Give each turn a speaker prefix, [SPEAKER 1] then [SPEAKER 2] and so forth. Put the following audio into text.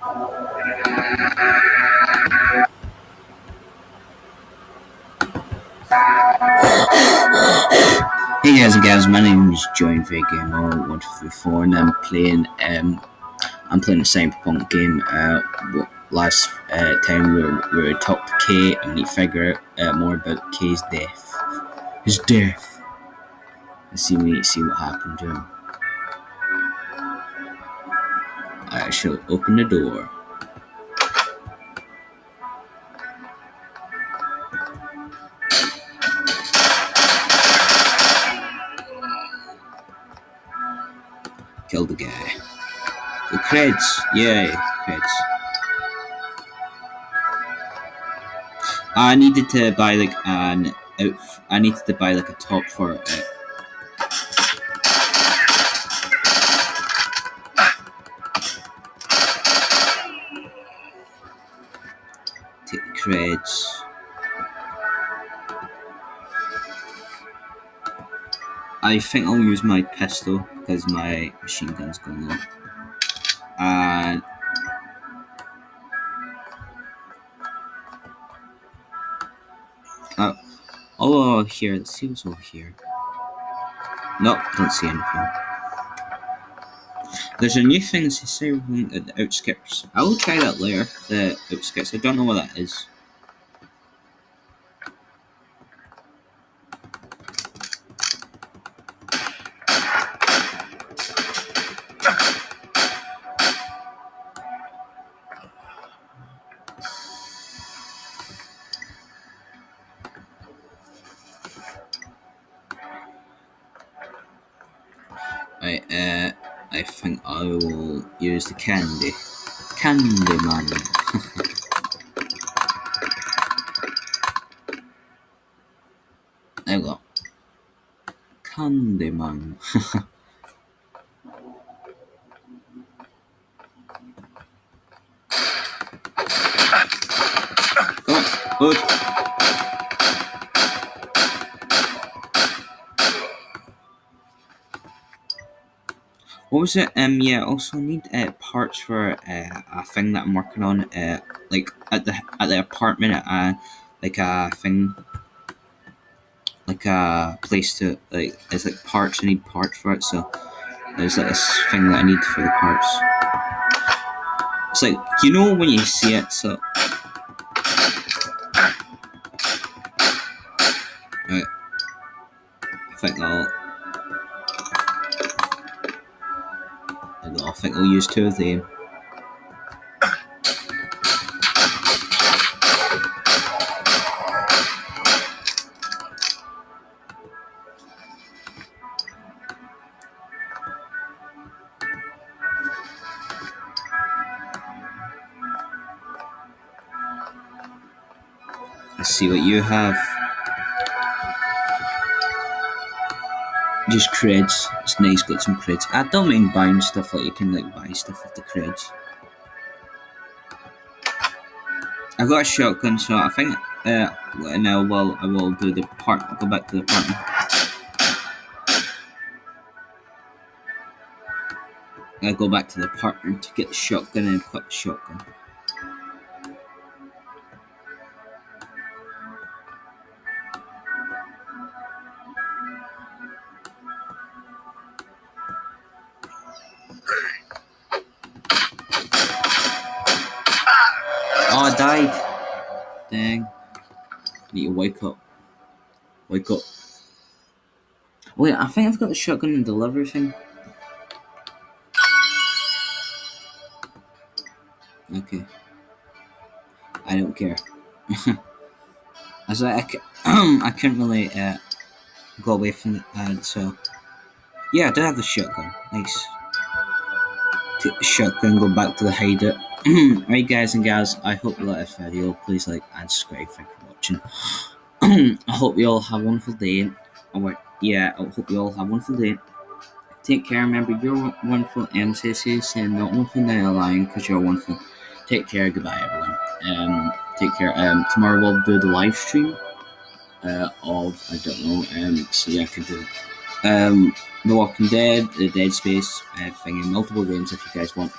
[SPEAKER 1] Hey guys and gals, my name is Join Fake Gamer 154 and I'm playing a cyberpunk game. Last time we talked to Kay and we figure out more about Kay's death. His death. And see what happened to him. I shall open the door. Kill the guy. The creds, yay, creds. I needed to buy like I needed to buy like a top for it. Take the creds. I think I'll use my pistol because my machine gun's gone low. And oh, here. Let's see what's over here. Nope, don't see anything. There's a new thing that says at the outskirts. I will try that later. The outskirts. I don't know what that is. I think I will use the candy man. There we go. Candy man. Come on, good. What was it? Yeah. Also need parts for a thing that I'm working on. Like at the apartment. Like a thing. Like a place to like. It's like parts. I need parts for it. So there's like this thing that I need for the parts. It's like you know when you see it. So. Right. I think I'll use two of them. Let's see what you have. Just creds. It's nice, got some creds. I don't mind buying stuff like you can like buy stuff with the creds. I got a shotgun, so I think now I will do the part. Go back to the apartment. I go back to the apartment to get the shotgun and equip the shotgun. Oh, I died. Dang. Need to wake up. Wake up. Wait, I think I've got the shotgun and delivery thing. Okay. I don't care. As I can't really go away from the ad, so yeah, I do have the shotgun. Nice. Take the shotgun, go back to the hideout. Right, guys and gals, I hope you like this video. Please like and subscribe. Thank you for watching. I hope you all have a wonderful day. I hope you all have a wonderful day. Take care. Remember, you're wonderful. MCC and not one thing that lying because you're wonderful. Take care. Goodbye, everyone. Take care. Tomorrow we'll do the live stream of I don't know. So yeah, I could do it. The Walking Dead, the Dead Space thing in multiple games if you guys want.